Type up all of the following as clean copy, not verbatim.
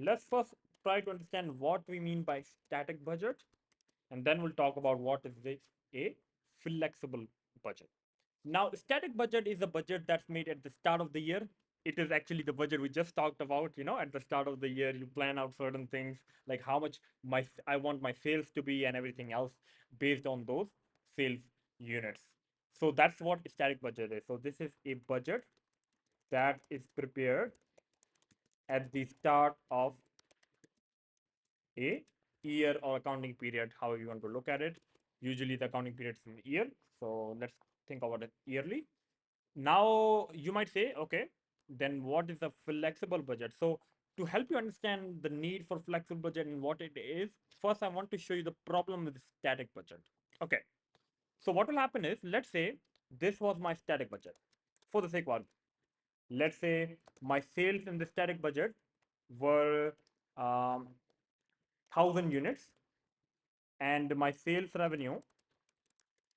let's first try to understand what we mean by static budget, and then we'll talk about what is a flexible budget. Now, static budget is a budget that's made at the start of the year. It is actually the budget we just talked about. At the start of the year, you plan out certain things like how much I want my sales to be and everything else based on those sales units. So that's what static budget is. So this is a budget that is prepared at the start of a year or accounting period, however you want to look at it. Usually the accounting period is in a year. So let's think about it yearly. Now you might say, okay, then what is a flexible budget? So to help you understand the need for flexible budget and what it is, first I want to show you the problem with static budget. Okay. So what will happen is, let's say this was my static budget. For the sake of argument, let's say my sales in the static budget were 1,000 units, and my sales revenue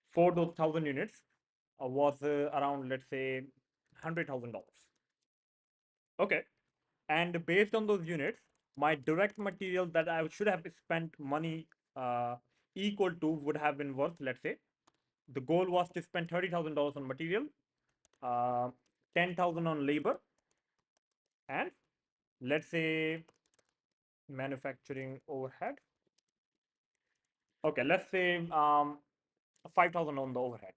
for those 1,000 units was around, let's say, $100,000. Okay. And based on those units, my direct material that I should have spent money uh, equal to would have been worth, let's say, the goal was to spend $30,000 on material, uh, 10,000 on labor, and let's say manufacturing overhead. Okay, let's say 5,000 on the overhead.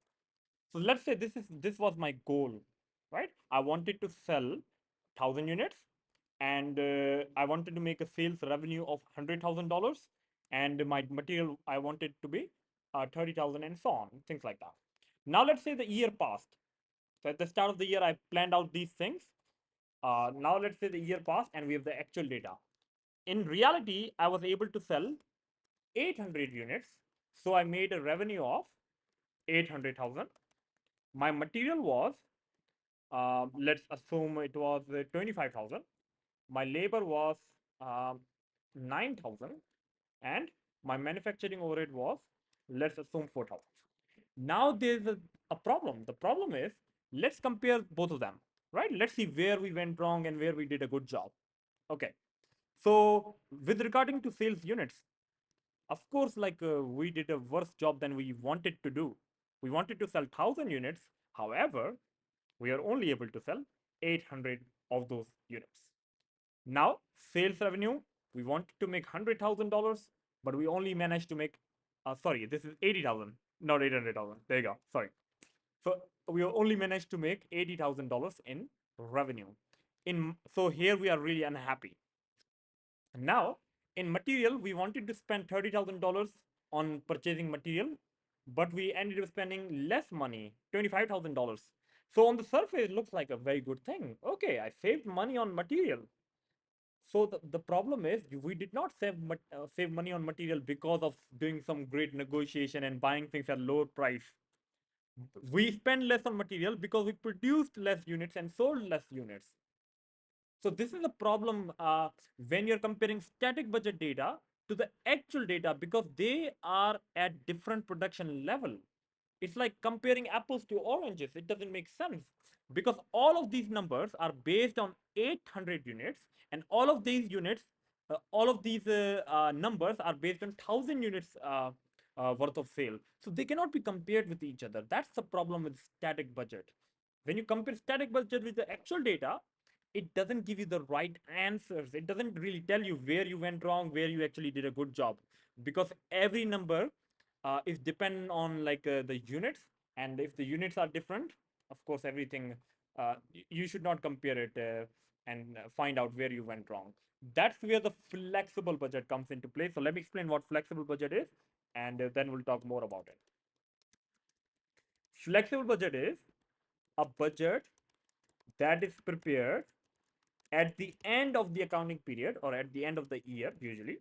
So let's say this was my goal, right? I wanted to sell 1,000 units, and I wanted to make a sales revenue of $100,000, and my material I wanted to be 30,000, and so on, things like that. Now let's say the year passed. So at the start of the year, I planned out these things. Now let's say the year passed, and we have the actual data. In reality, I was able to sell 800 units, so I made a revenue of 800,000. My material was, let's assume it was 25,000. My labor was 9,000, and my manufacturing overhead was, let's assume, 4,000. Now there's a problem. The problem is, let's compare both of them, right? Let's see where we went wrong and where we did a good job. Okay. So with regarding to sales units, of course, like we did a worse job than we wanted to do. We wanted to sell 1,000 units. However, we are only able to sell 800 of those units. Now, sales revenue, we wanted to make $100,000, but we only managed to make, sorry, this is 80,000, not 800,000. There you go. Sorry. So we only managed to make $80,000 in revenue. So here we are really unhappy. Now, in material, we wanted to spend $30,000 on purchasing material, but we ended up spending less money, $25,000. So on the surface, it looks like a very good thing. Okay, I saved money on material. So the problem is we did not save money on material because of doing some great negotiation and buying things at lower price. We spent less on material because we produced less units and sold less units. So this is a problem when you're comparing static budget data to the actual data, because they are at different production level. It's like comparing apples to oranges. It doesn't make sense, because all of these numbers are based on 800 units, and all of these numbers are based on 1,000 units worth of sale. So they cannot be compared with each other. That's the problem with static budget. When you compare static budget with the actual data, it doesn't give you the right answers. It doesn't really tell you where you went wrong, where you actually did a good job, because every number is dependent on like the units, and if the units are different, of course, everything you should not compare it and find out where you went wrong. That's where the flexible budget comes into play. So let me explain what flexible budget is, and then we'll talk more about it. Flexible budget is a budget that is prepared at the end of the accounting period or at the end of the year, usually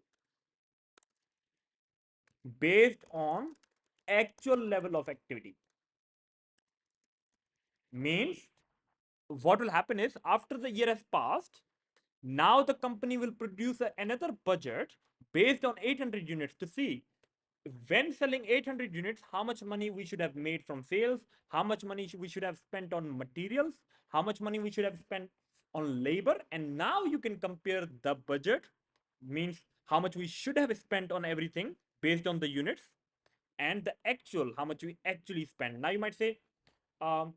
based on actual level of activity. Means what will happen is, after the year has passed, now the company will produce another budget based on 800 units to see, when selling 800 units, how much money we should have made from sales, how much money we should have spent on materials, how much money we should have spent on labor, and now you can compare the budget, means how much we should have spent on everything based on the units, and the actual how much we actually spend. Now you might say, um,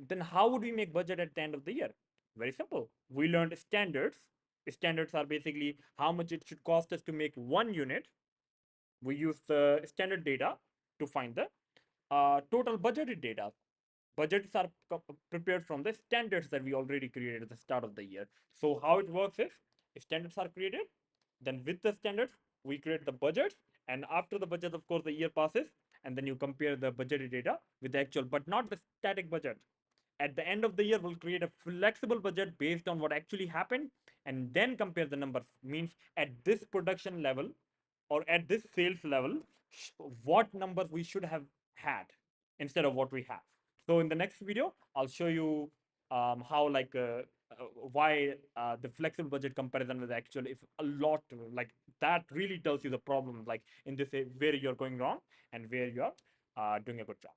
then how would we make budget at the end of the year? Very simple. We learned standards. Standards are basically how much it should cost us to make one unit. We use the standard data to find the total budgeted data. Budgets are prepared from the standards that we already created at the start of the year. So how it works is standards are created, then with the standards we create the budgets, and after the budget, of course, the year passes, and then you compare the budgeted data with the actual, but not the static budget. At the end of the year, we'll create a flexible budget based on what actually happened, and then compare the numbers. Means at this production level or at this sales level, what numbers we should have had instead of what we have. So in the next video, I'll show you how why the flexible budget comparison with actual is a lot, like that really tells you the problem, like in this where you're going wrong and where you're doing a good job.